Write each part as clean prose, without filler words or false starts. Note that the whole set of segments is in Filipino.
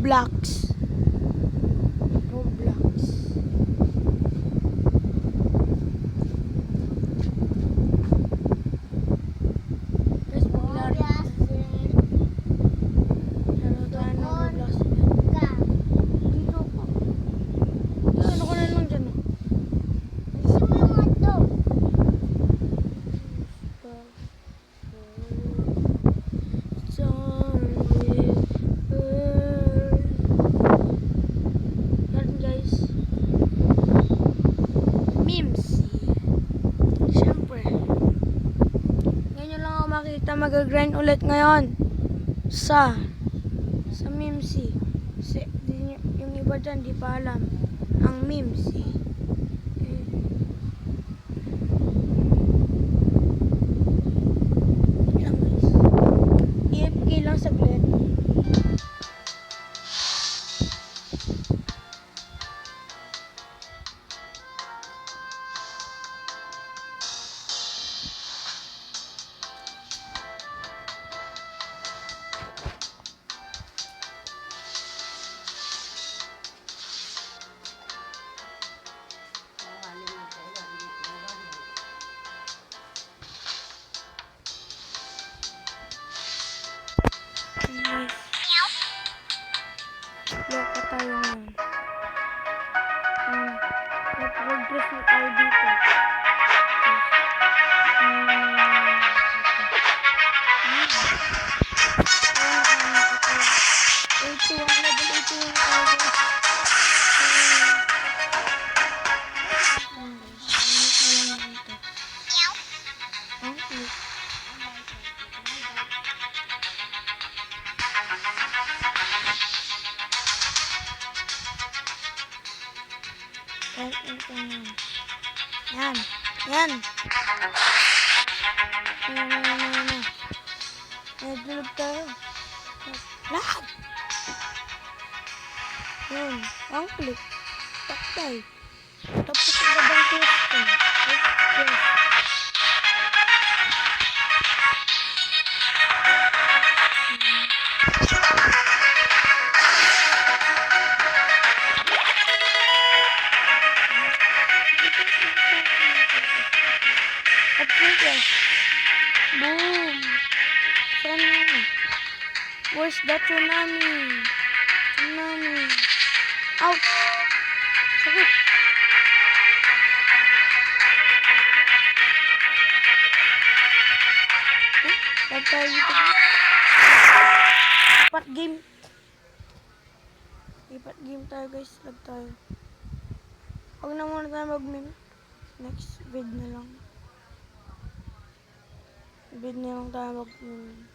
Roblox. Guys, maglaro. Laro tayo ng Roblox. Dito pa. Ano ko na lang dyan. Mag-grind ulit ngayon sa Mimsy. Yung iba dyan di pa alam ang Mimsy. Yan guys, EFK lang saglit. Lock pa tayo ngayon. Mag-progress na tayo dito. 81 level 81 tayo. Yan. Nadulog tayo. Lahat. Yan. Ang click. Taktay. Tapos agad ang question. Yes. Boom! Saan na? Where's the tsunami? Ouch! Sakit! Lag tayo dito. Lipat game tayo guys. Lag tayo. Huwag na muna tayo mag-meme. Next vid na lang. Tayo mag-meme.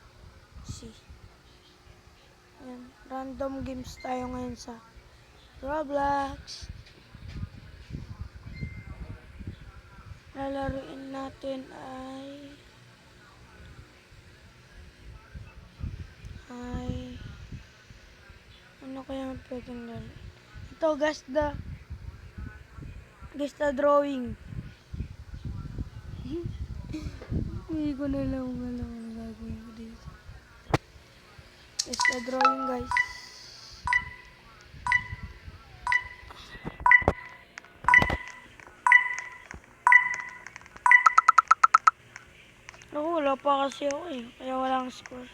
See. Ayan. Random games tayo ngayon sa Roblox. Lalaruin natin ay ano kaya pwedeng laro? Ito, guess the drawing. Hindi ko na lang alam ang gagawin ko dito. Guess the drawing, guys. Naku, wala pa kasi ako eh. Kaya walang score.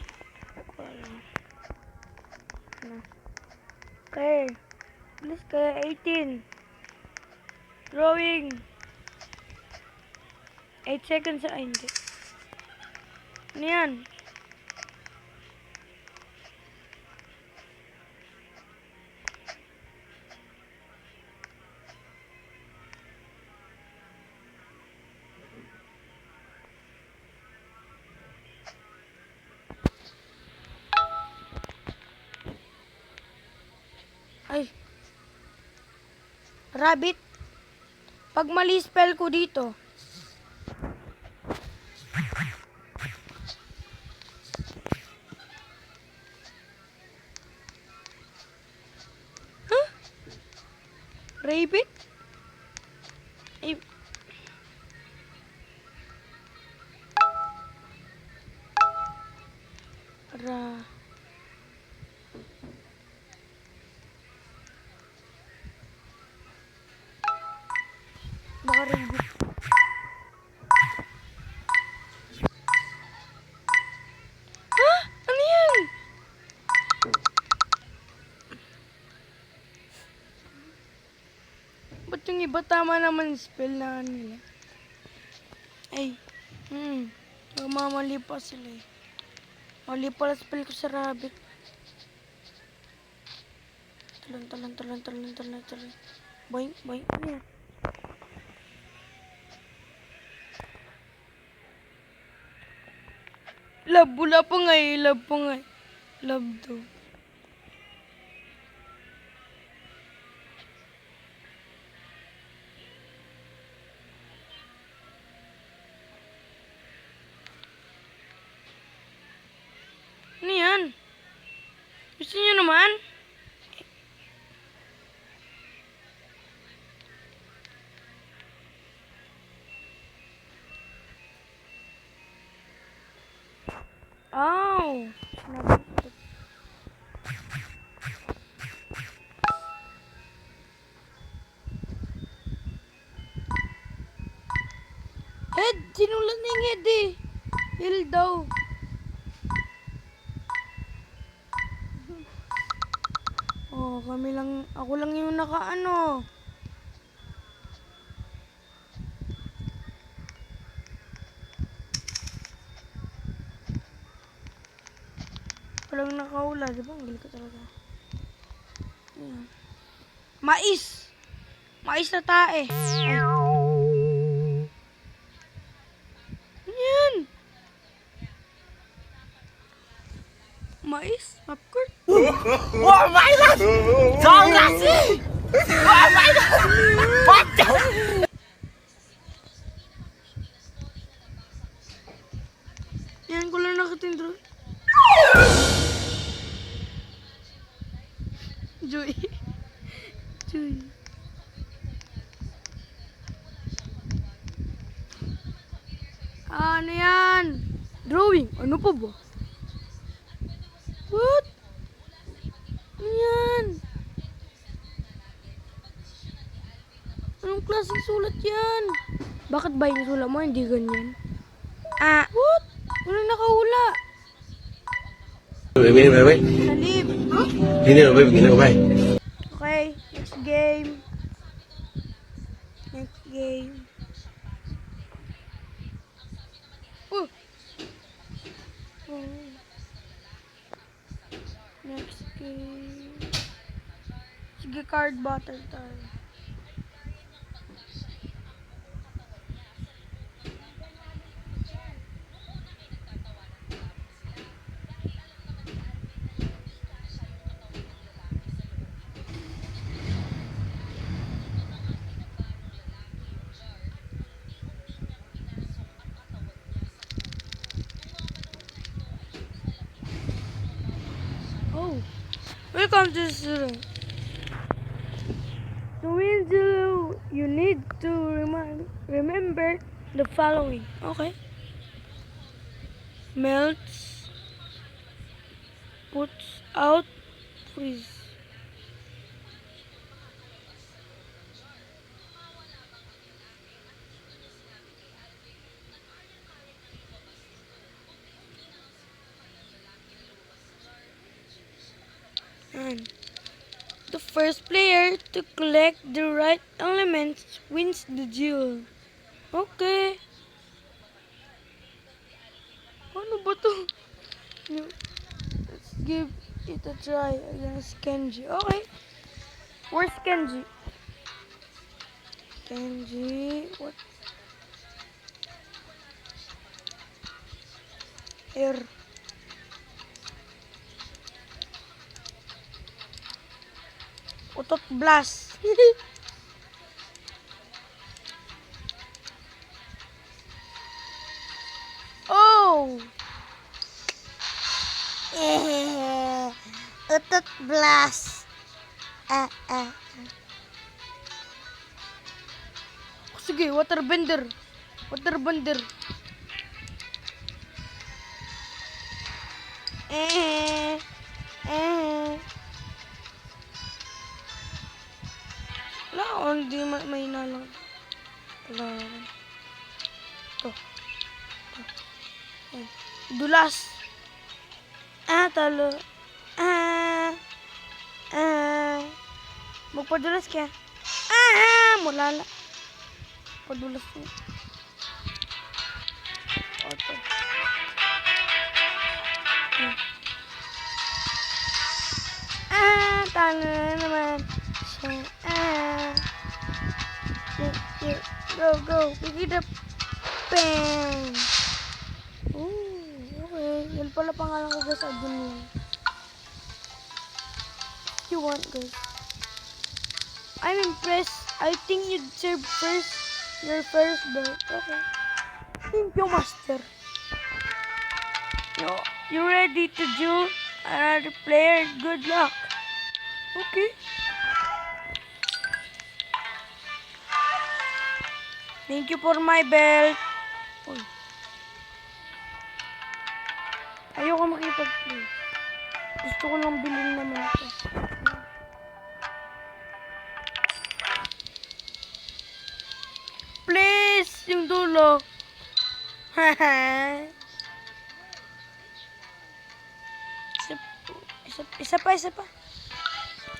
Okay. Please, kaya 18. Drawing. 8 seconds. Ay, hindi. Ano yan? Ay. Rabbit. Pag mali spell ko dito. Huh? Rabbit? Ay. Lagot. Ha? Ano yan? Ba't yung iba tama naman spell na nila? Ay. Mamali pa sila eh. Mali pala spell ko sa rabbit. Talon. Boing. Ano yan? Love, wala pa nga eh. Love to. Ano yan? Gusto niyo naman? Ow! Head! Sinulat na yung head eh. Heal daw. Oh, ako lang yung nakaano. Walang nakaula, di ba? Ang galing ko talaga. Ayan. Mais! Mais na tae. Ay. Ayan. Mais? Popcorn? Oh my god! Don't nasi! Oh my god! What the? Yan ko lang nakatindro. Joy. Ano yan? Drawing. Ano pa ba? What? Ano yan? Anong klaseng sulat yan? Bakit ba yung sulat mo hindi ganyan? What? Walang nakahula. Wait. Salib. Hindi na, begin na, bye. Okay, next game. Oh. Next game. Sige, card battle tayo. Oh, welcome to the student. To win you need to remember the following. Okay. Melts, puts out, freeze. And the first player to collect the right elements wins the duel. Okay. Ano ba to? Let's give it a try against Kenji. Okay. Where's Kenji? What? Air. Utot blast. Oh! Utot blast. Sige, waterbender. Wala, hindi may nalang. Kalaban. Ito. Ay. Dulas. Talo. Magpadulas kaya. Mulala. Padulas niya. Ito. Talo na naman. Go. Pick it up. Bam. Okay. Yan pala pangalan ko guys. Adun. You want guys. I'm impressed. I think you serve first. Your first belt. Okay. Thank you, master. You ready to do another player? Good luck. Okay. Thank you for my belt. Uy. Ayoko makipag-play. Gusto ko lang bilhin naman ito. Please, yung dulo. Isa pa.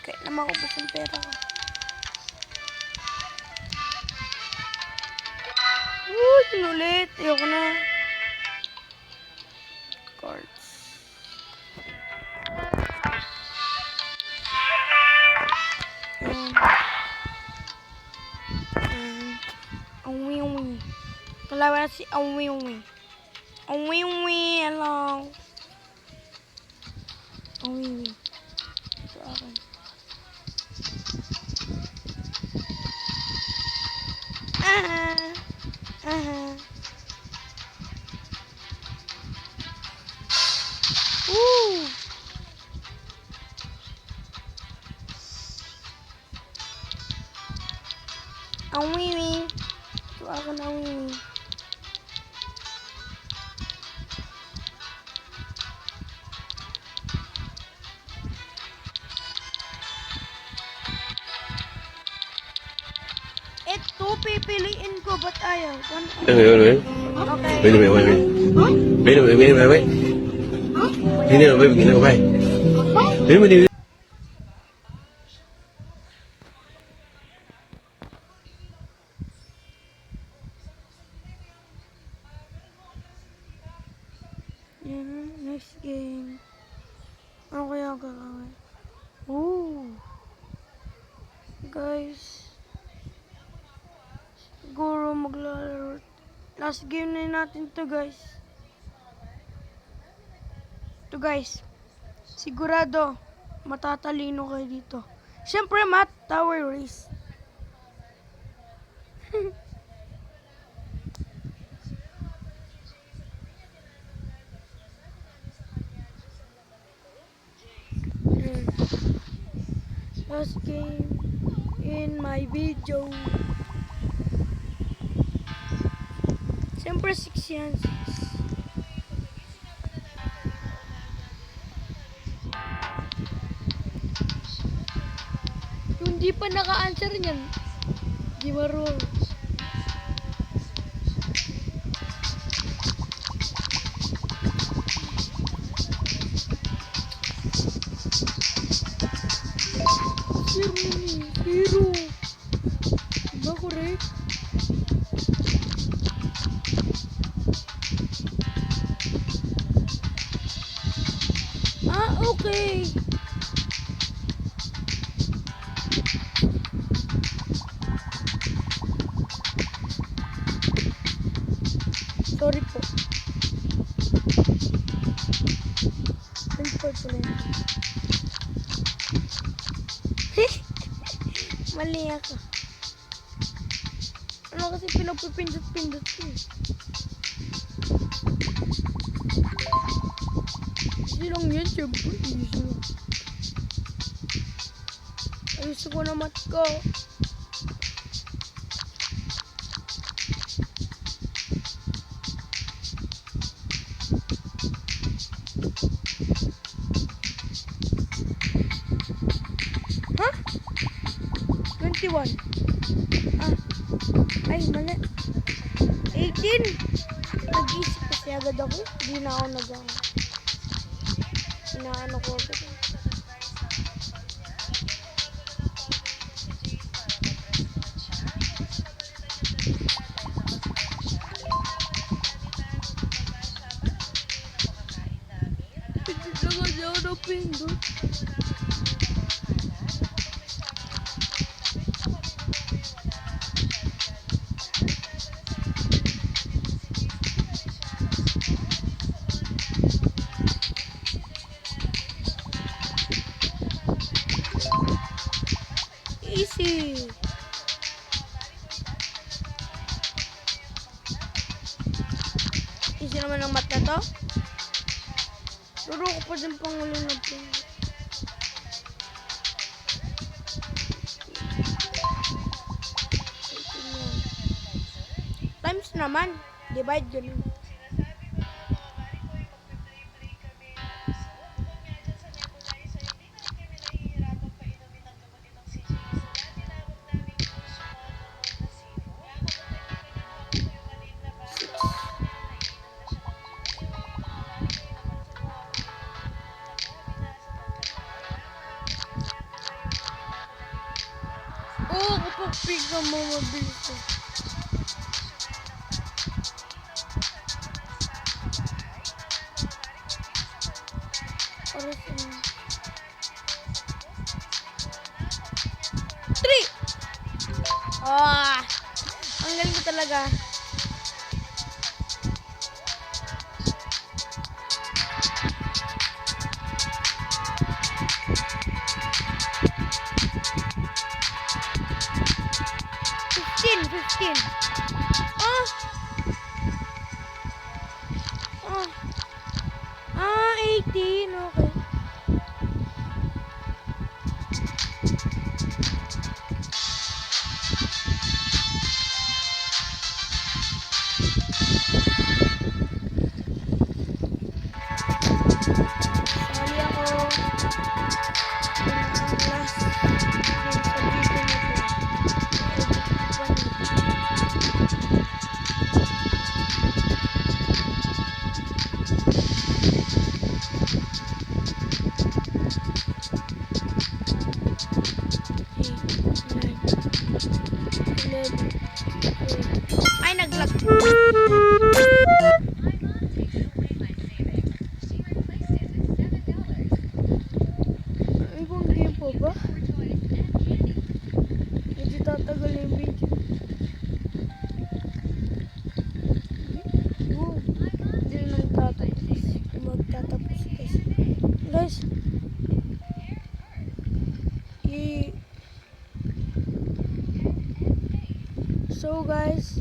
Kaya na maubos yung pera ko. Yun ulit. Ayoko na. Cards. Awiwi. Kalaban na si Awiwi. Hello. Awiwi. Ito akin. Awiwi. Ito akin awiwi. Ito pipiliin ko, ba't ayaw? Wait. Okay. Wait. Hindi na ba begin ako, bay? Wait. Next game. Ano kaya gagawin? Guys. Siguro maglalaro. Last game na natin to guys. Sigurado matatalino kayo dito. Siyempre Matt, Tower Race. Last game in my video. Siyempre 6 yan. 6. Yung di pa naka-answer niyan, di marunong. Zero. Diba correct? Okay. Sorry po. Mali ako. Ano kasi pinapipindot-pindot ko eh. Easy lang yan, syempre. Easy lang. Ayusin ko na mat ko. Ha? 21. Ay, mali. 18. Nag-isip kasi agad ako. Hindi na ako inaano ko agad. Pindot lang kasi ako na pindot. Easy. Easy naman ang mat na to. Turo ko pa din pangulo na po. Times naman. Divide ganun. Oo, kapag piga mo mabilis eh. Oras na. 3! Ah! Ang galing ko talaga. Fifteen. Ah! Ah! Ah, 18. Okay. Sali ako. Ang last game sa video na to. Ay, nag-lag. Ay, kung game po ba? Medyo tatagal yung video. Oh, hindi na magtatapos kasi. Guys, so guys,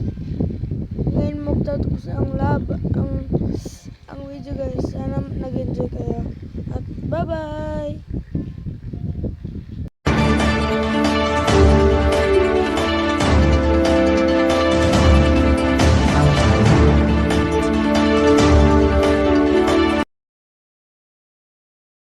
ngayon magtatapos ang ang video guys. Sana nag-enjoy kayo. At bye-bye!